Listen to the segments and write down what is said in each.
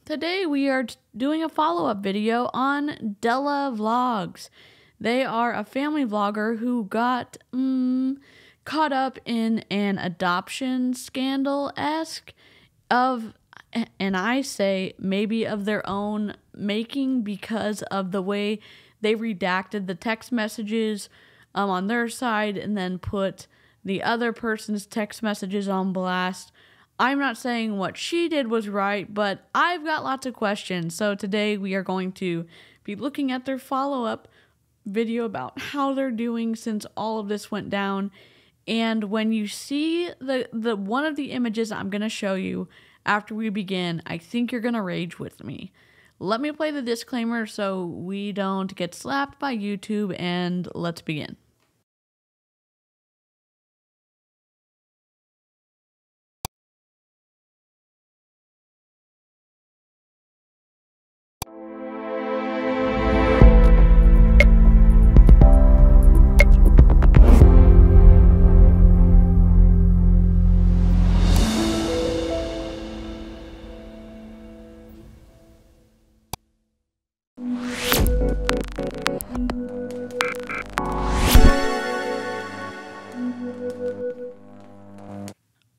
Today we are doing a follow-up video on Della Vlogs. They are a family vlogger who got caught up in an adoption scandal-esque of, and I say maybe of their own making, because of the way they redacted the text messages on their side and then put the other person's text messages on blast. I'm not saying what she did was right, but I've got lots of questions. So today we are going to be looking at their follow-up video about how they're doing since all of this went down. And when you see the one of the images I'm going to show you after we begin, I think you're going to rage with me. Let me play the disclaimer so we don't get slapped by YouTube, and let's begin.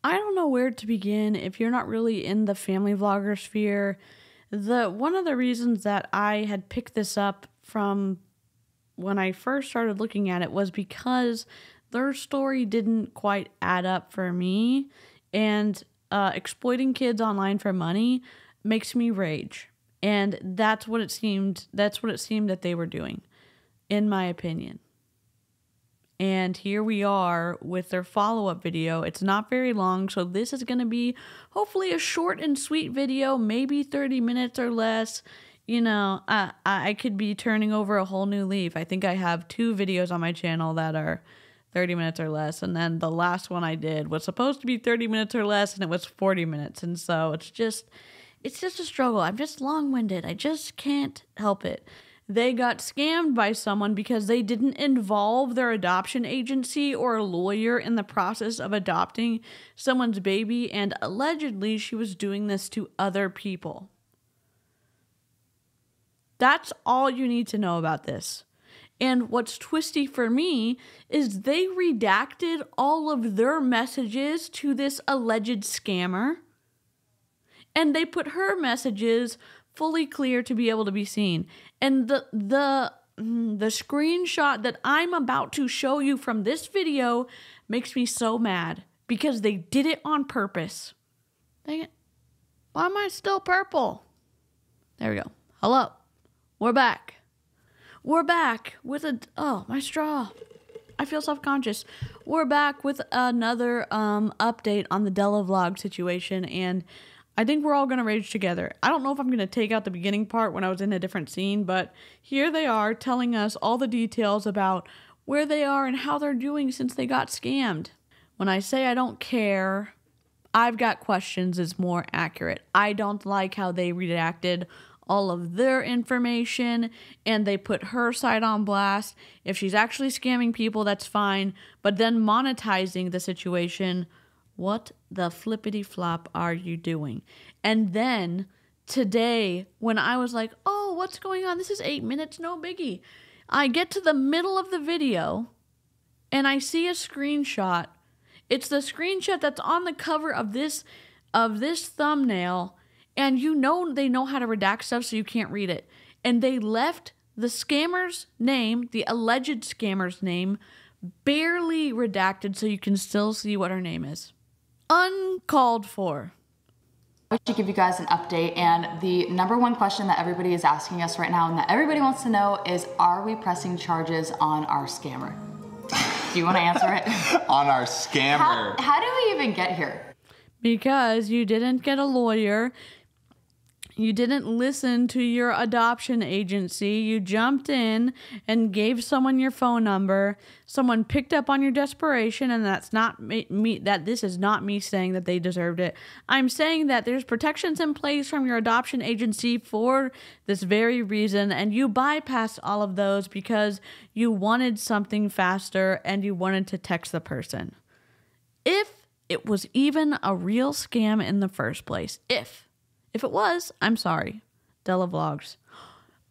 I don't know where to begin if you're not really in the family vlogger sphere. One of the reasons that I had picked this up from when I first started looking at it was because their story didn't quite add up for me, and exploiting kids online for money makes me rage. And that's what it seemed that they were doing, in my opinion. And here we are with their follow-up video. It's not very long, so this is going to be hopefully a short and sweet video, maybe 30 minutes or less. You know, I could be turning over a whole new leaf. I think I have 2 videos on my channel that are 30 minutes or less, and then the last one I did was supposed to be 30 minutes or less, and it was 40 minutes. And so it's just a struggle. I'm just long-winded. I just can't help it. They got scammed by someone because they didn't involve their adoption agency or a lawyer in the process of adopting someone's baby, and allegedly she was doing this to other people. That's all you need to know about this. And what's twisty for me is they redacted all of their messages to this alleged scammer, and they put her messages fully clear to be able to be seen. And the screenshot that I'm about to show you from this video makes me so mad because they did it on purpose. Dang it. Why am I still purple? There we go. Hello. We're back. We're back with oh, my straw. I feel self-conscious. We're back with another update on the Della vlog situation, and I think we're all going to rage together. I don't know if I'm going to take out the beginning part when I was in a different scene, but here they are telling us all the details about where they are and how they're doing since they got scammed. When I say I don't care, I've got questions is more accurate. I don't like how they redacted all of their information and they put her side on blast. If she's actually scamming people, that's fine, but then monetizing the situation, what the flippity flop are you doing? And then today, when I was like, oh, what's going on? This is 8 minutes, no biggie. I get to the middle of the video and I see a screenshot. It's the screenshot that's on the cover of this thumbnail, and you know they know how to redact stuff so you can't read it. And they left the scammer's name, the alleged scammer's name, barely redacted so you can still see what her name is. Uncalled for. I should give you guys an update, and the number one question that everybody is asking us right now and that everybody wants to know is, are we pressing charges on our scammer? Do you want to answer it? On our scammer. How do we even get here? Because you didn't get a lawyer. You didn't listen to your adoption agency. You jumped in and gave someone your phone number. Someone picked up on your desperation, and that's not me. That this is not me saying that they deserved it. I'm saying that there's protections in place from your adoption agency for this very reason, and you bypassed all of those because you wanted something faster and you wanted to text the person. If it was even a real scam in the first place, if If it was, I'm sorry. Della Vlogs.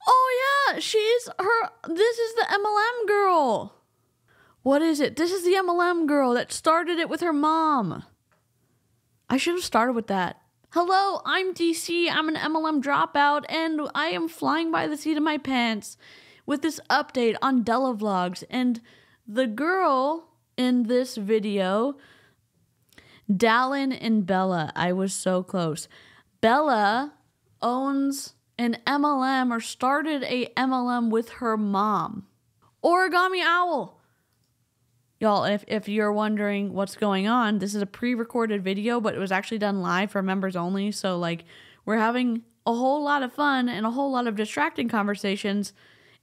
Oh yeah, this is the MLM girl. What is it? This is the MLM girl that started it with her mom. I should have started with that. Hello, I'm DC. I'm an MLM dropout, and I am flying by the seat of my pants with this update on Della Vlogs. And the girl in this video, Dallin and Bella, I was so close. Bella owns an MLM or started a MLM with her mom. Origami Owl. Y'all, if you're wondering what's going on, this is a pre-recorded video, but it was actually done live for members only. So, like, we're having a whole lot of fun and a whole lot of distracting conversations.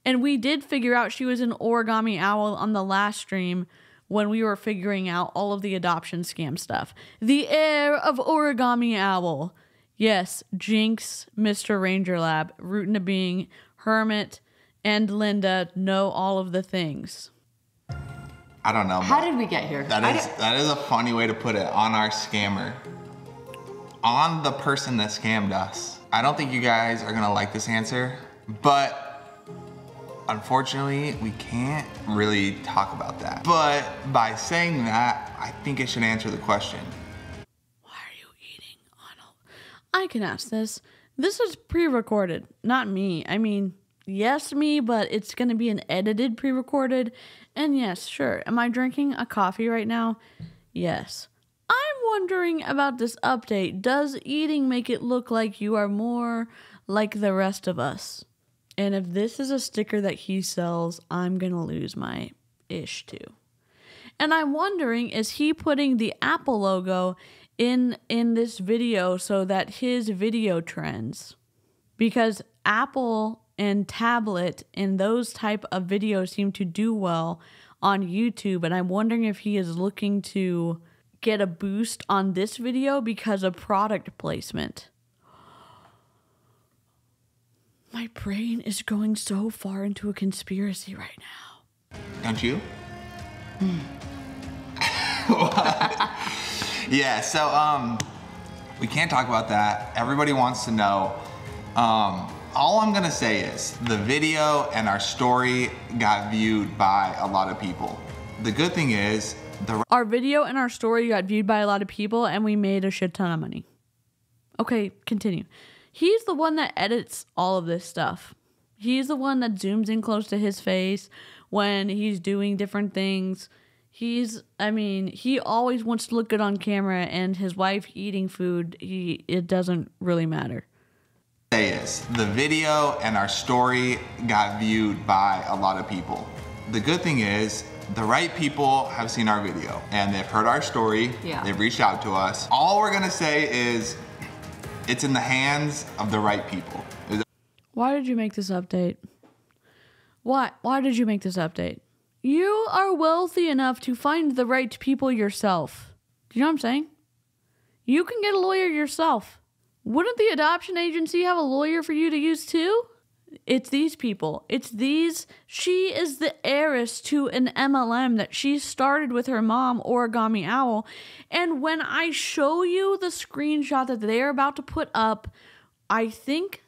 And we did figure out she was an Origami Owl on the last stream when we were figuring out all of the adoption scam stuff. The heir of Origami Owl. Yes, Jinx, Mr. Ranger Lab, Rootin' to Being, Hermit, and Linda know all of the things. I don't know. How did we get here? That is a funny way to put it. On our scammer. On the person that scammed us. I don't think you guys are gonna like this answer, but unfortunately, we can't really talk about that. But by saying that, I think it should answer the question. Why are you eating on a... I can ask this. This is pre-recorded, not me. I mean, yes, me, but it's gonna be an edited pre-recorded. And yes, sure. Am I drinking a coffee right now? Yes. I'm wondering about this update. Does eating make it look like you are more like the rest of us? And if this is a sticker that he sells, I'm gonna lose my ish too. And I'm wondering, is he putting the Apple logo in this video so that his video trends? Because Apple and tablet and those type of videos seem to do well on YouTube, and I'm wondering if he is looking to get a boost on this video because of product placement. My brain is going so far into a conspiracy right now. Don't you? Yeah, so we can't talk about that. Everybody wants to know. All I'm gonna say is the video and our story got viewed by a lot of people. The good thing is our video and our story got viewed by a lot of people and we made a shit ton of money. Okay, continue. He's the one that edits all of this stuff. He's the one that zooms in close to his face when he's doing different things. He always wants to look good on camera, and his wife eating food, it doesn't really matter. Is the video and our story got viewed by a lot of people. The good thing is the right people have seen our video and they've heard our story. Yeah. They've reached out to us. All we're gonna say is it's in the hands of the right people. Why did you make this update? Why did you make this update? You are wealthy enough to find the right people yourself. Do you know what I'm saying? You can get a lawyer yourself. Wouldn't the adoption agency have a lawyer for you to use too? It's these people. She is the heiress to an MLM that she started with her mom, Origami Owl. And when I show you the screenshot that they're about to put up, I think,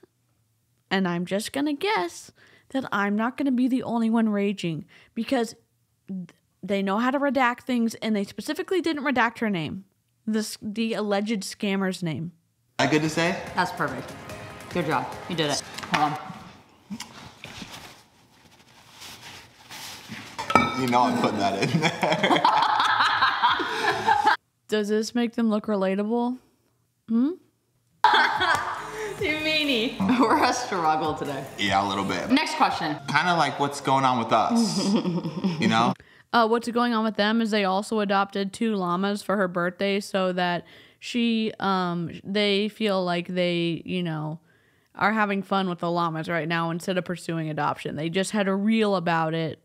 and I'm just going to guess, that I'm not going to be the only one raging. Because they know how to redact things, and they specifically didn't redact her name. The alleged scammer's name. That good to say? That's perfect. Good job. You did it. Hold on. You know I'm putting that in there. Does this make them look relatable? You meanie. We're a struggle today. Yeah, a little bit. Next question. Kind of like what's going on with us, you know? What's going on with them is they also adopted 2 llamas for her birthday so that they feel like they, are having fun with the llamas right now instead of pursuing adoption. They just had a reel about it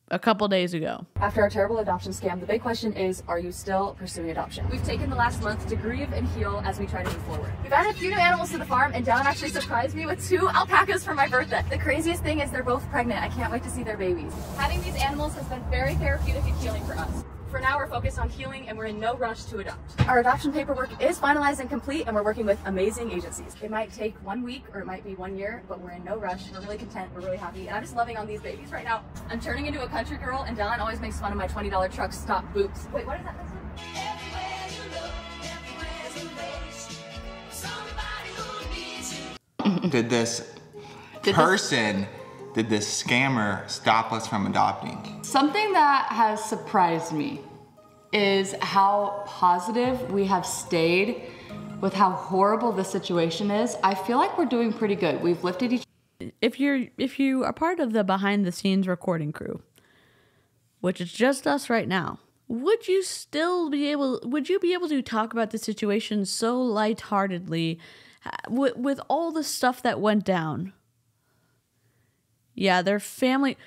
a couple days ago. After our terrible adoption scam, the big question is, are you still pursuing adoption? We've taken the last month to grieve and heal as we try to move forward. We've added a few new animals to the farm, and Dallin actually surprised me with 2 alpacas for my birthday. The craziest thing is they're both pregnant. I can't wait to see their babies. Having these animals has been very therapeutic and healing for us. For now, we're focused on healing and we're in no rush to adopt. Our adoption paperwork is finalized and complete, and we're working with amazing agencies. It might take 1 week or it might be 1 year, but we're in no rush. We're really content, we're really happy, and I'm just loving on these babies right now. I'm turning into a country girl, and Dallin always makes fun of my $20 truck stop boobs. Wait, what is that? Did this scammer stop us from adopting? Something that has surprised me is how positive we have stayed with how horrible the situation is. I feel like we're doing pretty good. We've lifted each. If you are part of the behind the scenes recording crew, which is just us right now, would you be able to talk about the situation so lightheartedly with all the stuff that went down? Yeah, they're family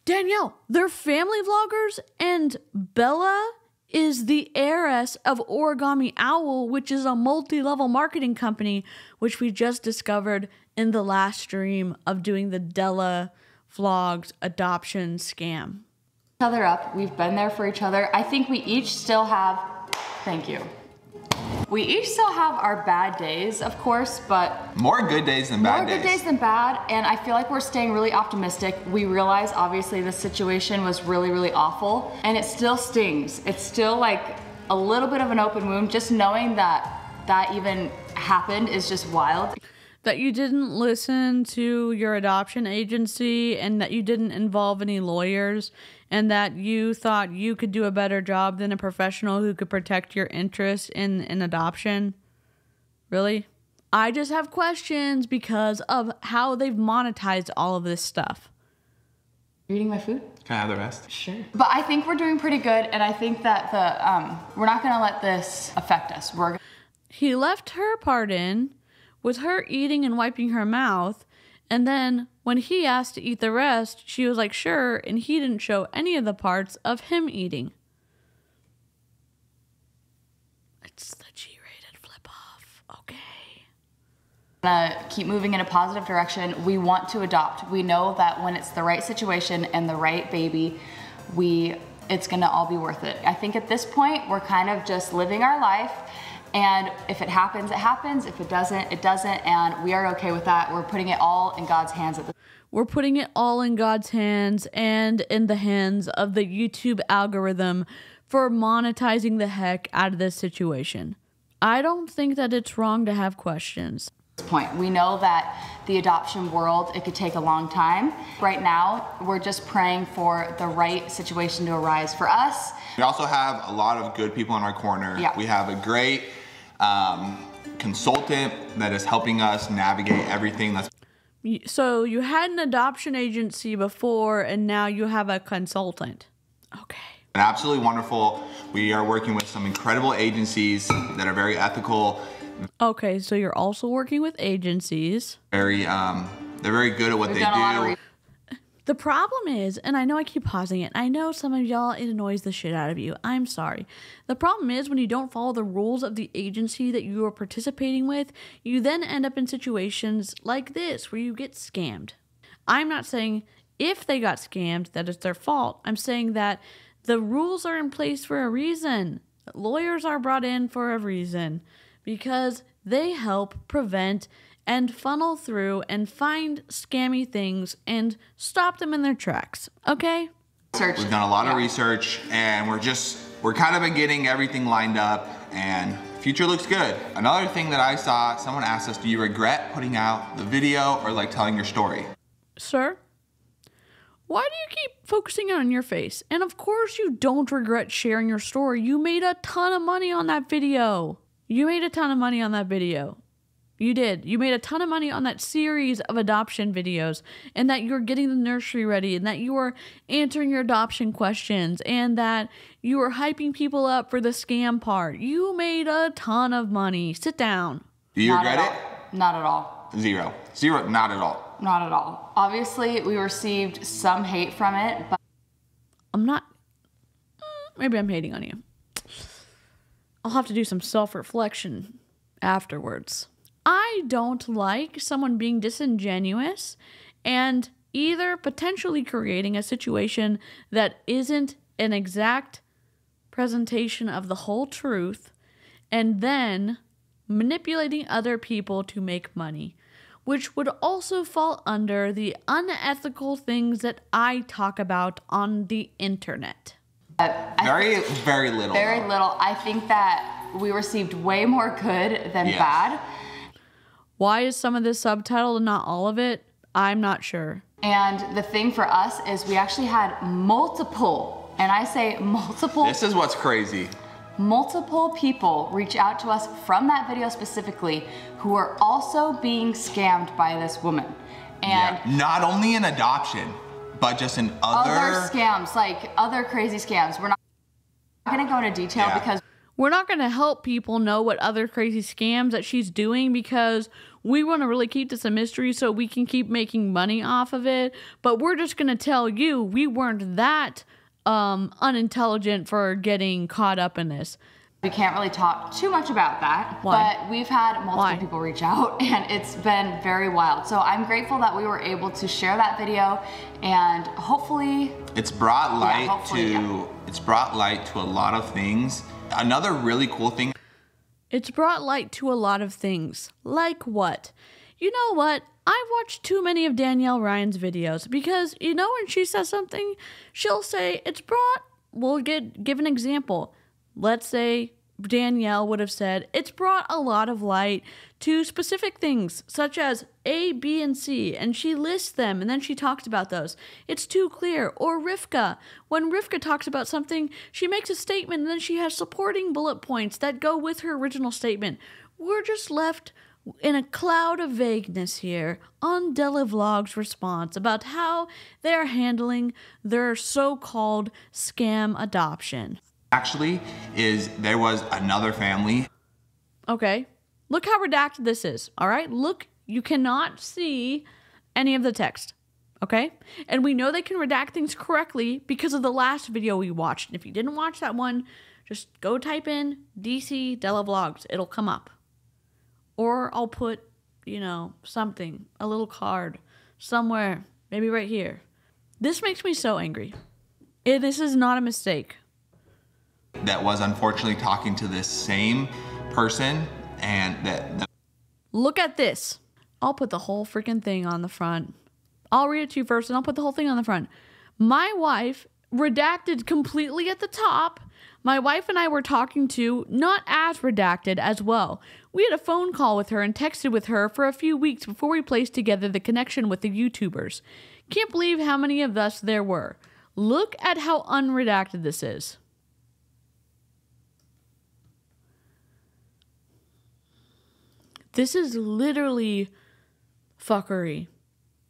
vloggers, and Bella is the heiress of Origami Owl, which is a multi-level marketing company, which we just discovered in the last stream of doing the Della vlogs adoption scam. Other up. We've been there for each other. I think we each still have, thank you. We each still have our bad days, of course, but more good days than bad days. More good days than bad, and I feel like we're staying really optimistic. We realize, obviously, the situation was really, really awful, and it still stings. It's still like a little bit of an open wound. Just knowing that even happened is just wild. That you didn't listen to your adoption agency, and that you didn't involve any lawyers, and that you thought you could do a better job than a professional who could protect your interests in adoption. Really? I just have questions because of how they've monetized all of this stuff. You eating my food? Can I have the rest? Sure. But I think we're doing pretty good, and I think that we're not gonna let this affect us. He left her part in with her eating and wiping her mouth, and then when he asked to eat the rest, she was like, sure, and he didn't show any of the parts of him eating. It's the G-rated flip-off, okay. Keep moving in a positive direction. We want to adopt. We know that when it's the right situation and the right baby, it's gonna all be worth it. I think at this point, we're kind of just living our life, and if it happens, it happens. If it doesn't, it doesn't, and we are okay with that. We're putting it all in God's hands at this. We're putting it all in God's hands and in the hands of the YouTube algorithm for monetizing the heck out of this situation. I don't think that it's wrong to have questions. At this point, we know that the adoption world, it could take a long time. Right now, we're just praying for the right situation to arise for us. We also have a lot of good people in our corner. Yeah. We have a great consultant that is helping us navigate everything that's. So you had an adoption agency before, and now you have a consultant. Okay. Absolutely wonderful. We are working with some incredible agencies that are very ethical. Okay, so you're also working with agencies. They're very good at what they do. The problem is, and I know I keep pausing it, I know some of y'all, it annoys the shit out of you. I'm sorry. The problem is when you don't follow the rules of the agency that you are participating with, you then end up in situations like this where you get scammed. I'm not saying if they got scammed that it's their fault. I'm saying that the rules are in place for a reason. Lawyers are brought in for a reason because they help prevent and funnel through and find scammy things and stop them in their tracks, okay? We've done a lot of research, and we're kind of been getting everything lined up, and future looks good. Another thing that I saw, someone asked us, do you regret putting out the video or like telling your story? Sir, why do you keep focusing on your face? And of course you don't regret sharing your story. You made a ton of money on that video. You made a ton of money on that video. You did. You made a ton of money on that series of adoption videos, and that you're getting the nursery ready, and that you are answering your adoption questions, and that you are hyping people up for the scam part. You made a ton of money. Sit down. Do you regret it? Not at all. Zero, not at all. Not at all. Obviously, we received some hate from it, but I'm not. Maybe I'm hating on you. I'll have to do some self-reflection afterwards. I don't like someone being disingenuous and either potentially creating a situation that isn't an exact presentation of the whole truth, and then manipulating other people to make money, which would also fall under the unethical things that I talk about on the internet. Very little. Very little. I think that we received way more good than bad. Why is some of this subtitled and not all of it? I'm not sure. And the thing for us is we actually had multiple, and I say multiple. This is what's crazy. Multiple people reach out to us from that video specifically who are also being scammed by this woman. And not only in adoption, but just in other scams, like other crazy scams. We're not gonna go into detail because we're not gonna help people know what other crazy scams that she's doing, because we want to really keep this a mystery so we can keep making money off of it. But we're just gonna tell you we weren't that unintelligent for getting caught up in this. We can't really talk too much about that. Why? But we've had multiple people reach out, and it's been very wild. So I'm grateful that we were able to share that video, and hopefully it's brought light it's brought light to a lot of things. Another really cool thing, it's brought light to a lot of things. Like what? You know what? I've watched too many of Danielle Ryan's videos, because, you know, when she says something, she'll say, it's brought, we'll give an example. Let's say Danielle would have said, it's brought a lot of light to specific things, such as A, B, and C, and she lists them, and then she talks about those. It's too clear. Or Rivka. When Rivka talks about something, she makes a statement, and then she has supporting bullet points that go with her original statement. We're just left in a cloud of vagueness here on Della Vlog's response about how they're handling their so-called scam adoption. Actually, is there was another family. Okay, look how redacted this is, all right? Look, you cannot see any of the text, okay? And we know they can redact things correctly because of the last video we watched. And if you didn't watch that one, just go type in DC Della Vlogs. It'll come up. Or I'll put, you know, something, a little card somewhere, maybe right here. This makes me so angry. This is not a mistake. That was unfortunately talking to this same person, and look at this. I'll put the whole freaking thing on the front. I'll read it to you first, and I'll put the whole thing on the front. My wife, redacted completely at the top. My wife and I were talking to, not as redacted as well. We had a phone call with her and texted with her for a few weeks before we placed together the connection with the YouTubers. Can't believe how many of us there were. Look at how unredacted this is. This is literally fuckery.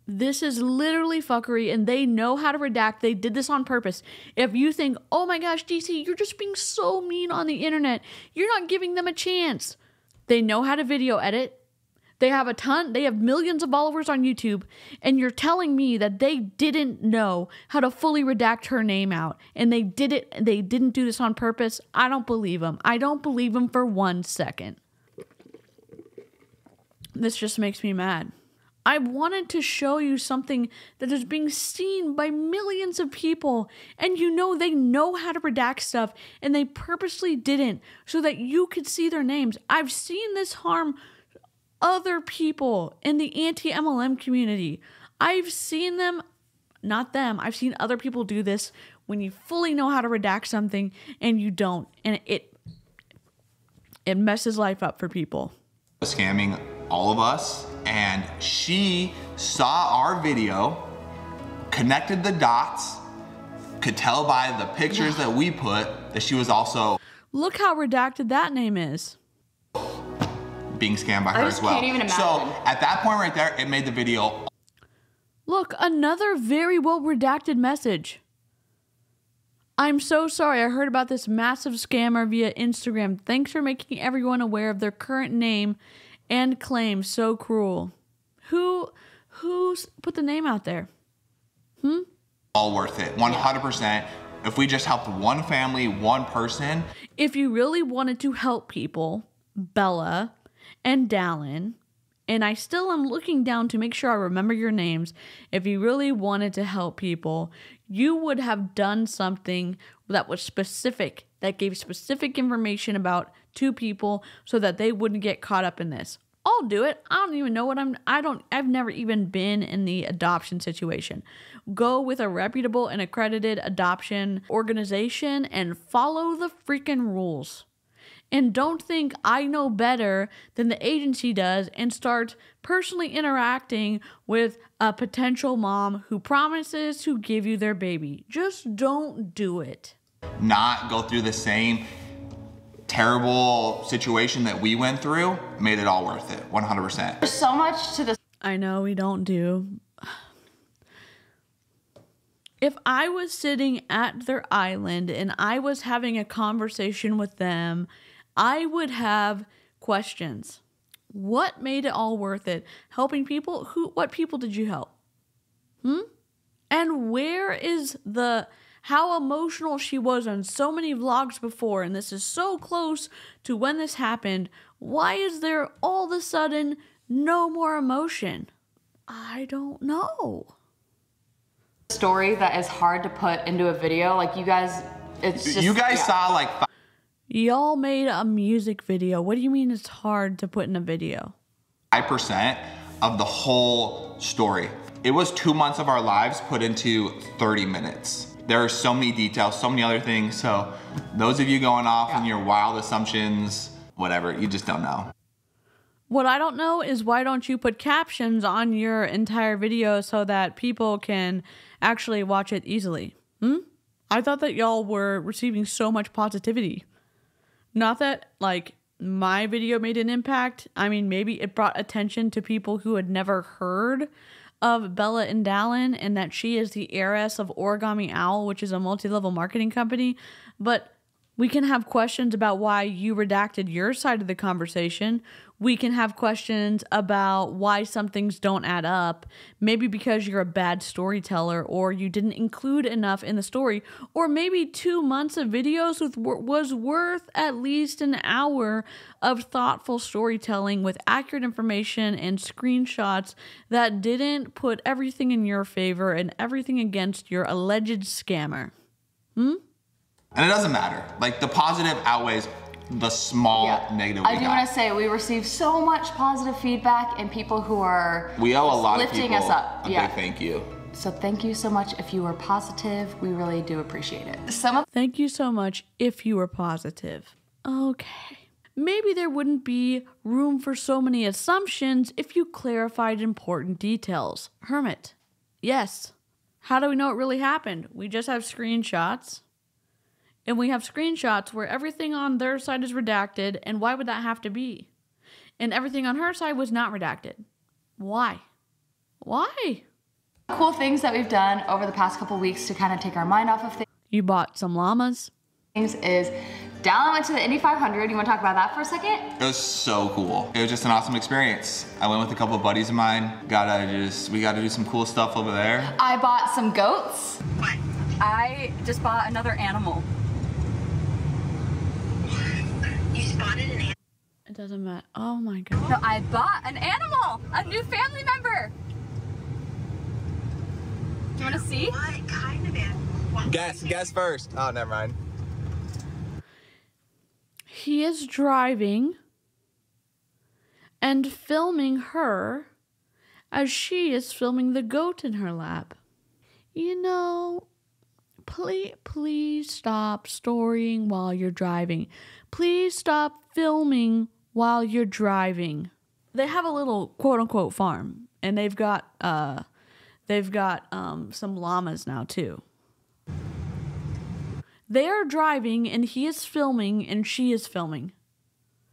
This is literally fuckery, and they know how to redact. They did this on purpose. If you think, oh my gosh, DC, you're just being so mean on the internet, you're not giving them a chance. They know how to video edit. They have millions of followers on YouTube, and you're telling me that they didn't know how to fully redact her name out, and they didn't do this on purpose. I don't believe them. I don't believe them for 1 second. This just makes me mad. I wanted to show you something that is being seen by millions of people, and you know they know how to redact stuff, and they purposely didn't so that you could see their names. I've seen this harm other people in the anti-MLM community. I've seen them, not them, I've seen other people do this when you fully know how to redact something and you don't, and it messes life up for people. Scamming all of us, and she saw our video, connected the dots, could tell by the pictures that we put that she was also look how redacted that name is. Being scammed by her as well. Can't even imagine. So at that point right there, it made the video. Look, another very well redacted message. I'm so sorry. I heard about this massive scammer via Instagram. Thanks for making everyone aware of their current name and claim. So cruel. Who's put the name out there? All worth it, 100%. If we just helped one family, one person. If you really wanted to help people, Bella and Dallin and I still am looking down to make sure I remember your names. If you really wanted to help people, you would have done something that was specific, that gave specific information about two people so that they wouldn't get caught up in this. I'll do it. I don't even know what I've never even been in the adoption situation. Go with a reputable and accredited adoption organization and follow the freaking rules. And don't think I know better than the agency does and start personally interacting with a potential mom who promises to give you their baby. Just don't do it. Not go through the same terrible situation that we went through made it all worth it, 100%. There's so much to this. I know we don't do. If I was sitting at their island and I was having a conversation with them, I would have questions. What made it all worth it? Helping people? What people did you help? And where is how emotional she was on so many vlogs before, and this is so close to when this happened. Why is there all of a sudden no more emotion? I don't know. Story that is hard to put into a video. Like you guys, it's just, you guys saw like y'all made a music video. What do you mean it's hard to put in a video? 5% of the whole story. It was 2 months of our lives put into 30 minutes. There are so many details, so many other things. So those of you going off on your wild assumptions, whatever, you just don't know. What I don't know is why don't you put captions on your entire video so that people can actually watch it easily? I thought that y'all were receiving so much positivity. Not that like my video made an impact. I mean, maybe it brought attention to people who had never heard of Bella and Dallin and that she is the heiress of Origami Owl, which is a multi-level marketing company. But we can have questions about why you redacted your side of the conversation. We can have questions about why some things don't add up. Maybe because you're a bad storyteller or you didn't include enough in the story. Or maybe 2 months of videos was worth at least an hour of thoughtful storytelling with accurate information and screenshots that didn't put everything in your favor and everything against your alleged scammer. And it doesn't matter. Like the positive outweighs the small negative I do want to say we received so much positive feedback and people who are we owe a lot lifting of people us up. a big thank you. So thank you so much if you were positive. We really do appreciate it. Thank you so much if you were positive. Okay. Maybe there wouldn't be room for so many assumptions if you clarified important details. Hermit. Yes. How do we know it really happened? We just have screenshots. And we have screenshots where everything on their side is redacted, and why would that have to be? And everything on her side was not redacted. Why? Why? Cool things that we've done over the past couple weeks to kind of take our mind off of things. You bought some llamas. Is Dallin went to the Indy 500. You want to talk about that for a second? It was so cool. It was just an awesome experience. I went with a couple of buddies of mine. We got to do some cool stuff over there. I bought some goats. What? I just bought another animal. You spotted an animal? It doesn't matter. Oh my God. No, I bought an animal, a new family member. Do you want to see? What kind of animal? Guess first. Oh, never mind. He is driving and filming her as she is filming the goat in her lap. You know, please stop storying while you're driving. Please stop filming while you're driving. They have a little quote-unquote farm, and they've got some llamas now too. They are driving, and he is filming, and she is filming.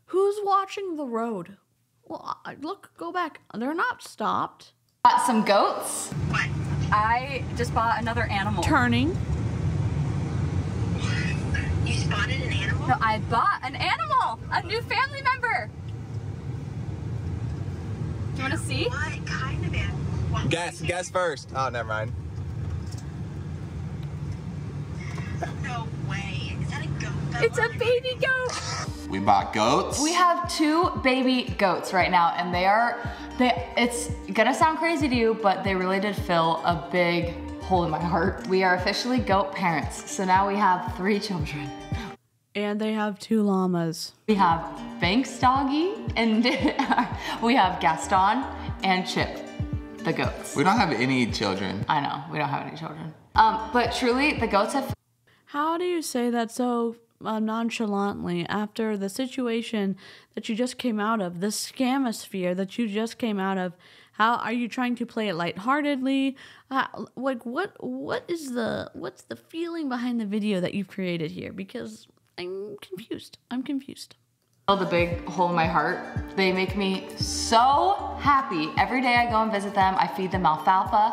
Who's watching the road? Well, look, go back. They're not stopped. Bought some goats. What? I just bought another animal. Turning. You spotted an animal? No, I bought an animal, a new family member. Do you want to see? What kind of animal? Guess first. Oh, never mind. No way. Is that a goat? It's a baby goat. We bought goats. We have 2 baby goats right now, and they are It's gonna sound crazy to you, but they really did fill a big hole in my heart. We are officially goat parents, so now we have 3 children. And they have 2 llamas. We have Banks Doggy, and we have Gaston and Chip, the goats. We don't have any children. I know, we don't have any children. But truly, the goats have... How do you say that so nonchalantly after the situation that you just came out of, the scamosphere that you just came out of? How are you trying to play it lightheartedly? Like what's the feeling behind the video that you've created here? Because I'm confused. The big hole in my heart. They make me so happy. Every day I go and visit them. I feed them alfalfa.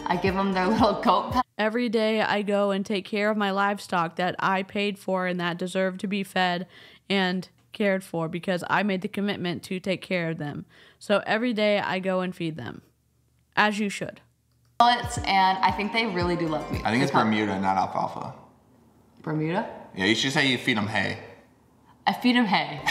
I give them their little goat pet. Every day I go and take care of my livestock that I paid for and that deserve to be fed and cared for because I made the commitment to take care of them. So every day I go and feed them, as you should. And I think they really do love me. I think it's Bermuda, not alfalfa. Bermuda? Yeah, you should say you feed them hay. I feed them hay.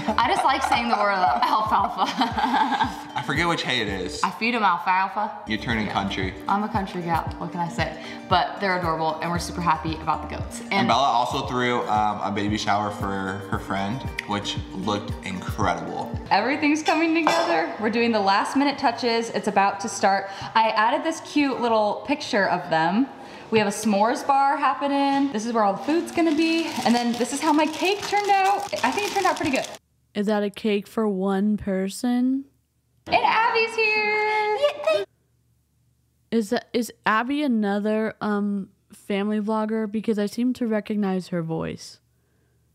I just like saying the word alfalfa. I forget which hay it is. I feed them alfalfa. You're turning country. I'm a country gal, what can I say? But they're adorable and we're super happy about the goats. And Bella also threw a baby shower for her friend, which looked incredible. Everything's coming together. We're doing the last minute touches. It's about to start. I added this cute little picture of them. We have a s'mores bar happening. This is where all the food's gonna be. And then this is how my cake turned out. I think it turned out pretty good. Is that a cake for one person? And Abby's here. Is Abby another family vlogger? Because I seem to recognize her voice.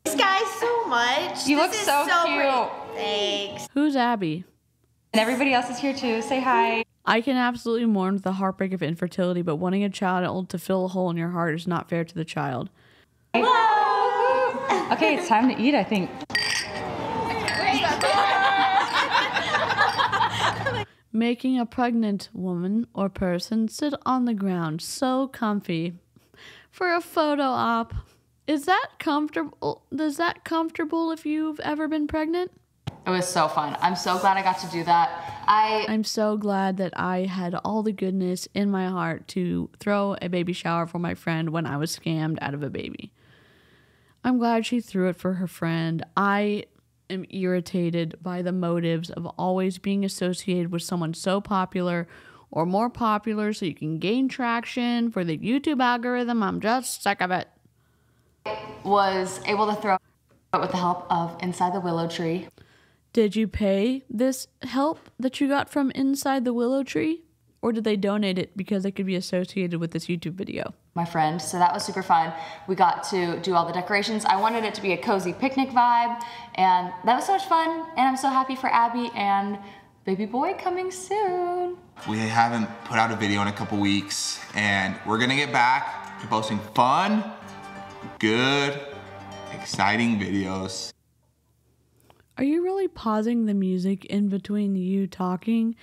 Thanks guys so much. You look so cute. Great. Thanks. Who's Abby? And everybody else is here too. Say hi. I can absolutely mourn the heartbreak of infertility, but wanting a child to fill a hole in your heart is not fair to the child. Whoa. Okay, it's time to eat, I think. Making a pregnant woman or person sit on the ground so comfy for a photo op. Is that comfortable? Is that comfortable if you've ever been pregnant? It was so fun. I'm so glad I got to do that. I'm so glad that I had all the goodness in my heart to throw a baby shower for my friend when I was scammed out of a baby. I'm glad she threw it for her friend. I am irritated by the motives of always being associated with someone so popular or more popular so you can gain traction for the YouTube algorithm. I'm just sick of it. Was able to throw it with the help of Inside the Willow Tree. Did you pay this help that you got from Inside the Willow Tree? Or did they donate it because it could be associated with this YouTube video? My friend, so that was super fun. We got to do all the decorations. I wanted it to be a cozy picnic vibe, and that was so much fun. And I'm so happy for Abby and baby boy coming soon. We haven't put out a video in a couple weeks, and we're gonna get back to posting fun, good, exciting videos. Are you really pausing the music in between you talking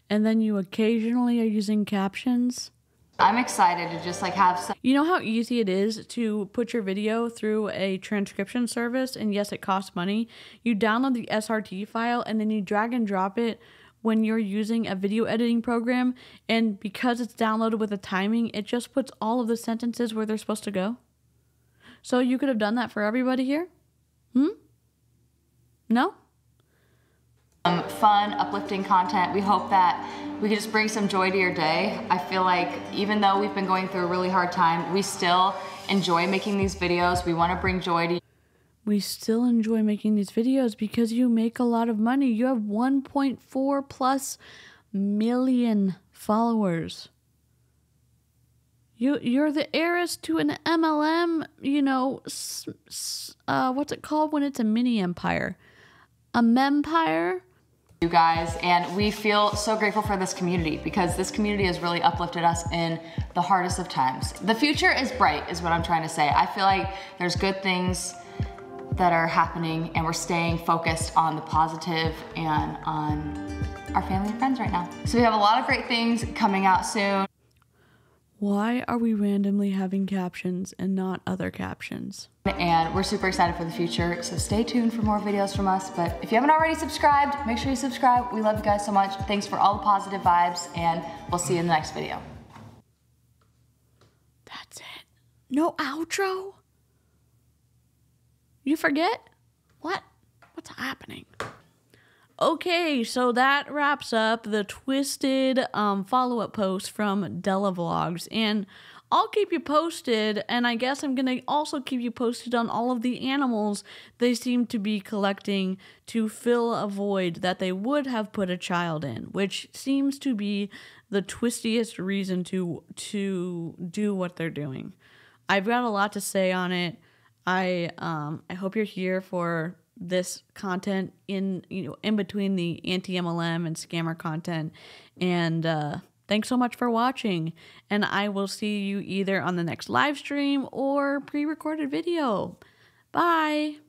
and then you occasionally are using captions? I'm excited to just like have some. You know how easy it is to put your video through a transcription service, and yes, it costs money. You download the SRT file and then you drag and drop it when you're using a video editing program, and because it's downloaded with a timing, it just puts all of the sentences where they're supposed to go. So you could have done that for everybody here? No? Fun, uplifting content. We hope that we can just bring some joy to your day. I feel like even though we've been going through a really hard time, we still enjoy making these videos. We want to bring joy to you. We still enjoy making these videos because you make a lot of money. You have 1.4+ million followers. You're the heiress to an MLM, you know, what's it called when it's a mini empire? A mempire? You guys, and we feel so grateful for this community because this community has really uplifted us in the hardest of times. The future is bright is what I'm trying to say. I feel like there's good things that are happening and we're staying focused on the positive and on our family and friends right now. So we have a lot of great things coming out soon. Why are we randomly having captions and not other captions? And we're super excited for the future, so stay tuned for more videos from us. But if you haven't already subscribed, make sure you subscribe. We love you guys so much. Thanks for all the positive vibes, and we'll see you in the next video. That's it. No outro? You forget? What? What's happening? Okay, so that wraps up the twisted follow-up post from Della Vlogs, and I'll keep you posted, and I guess I'm gonna also keep you posted on all of the animals they seem to be collecting to fill a void that they would have put a child in, which seems to be the twistiest reason to do what they're doing. I've got a lot to say on it. I hope you're here for this content in between the anti-MLM and scammer content, and thanks so much for watching, and I will see you either on the next live stream or pre-recorded video. Bye.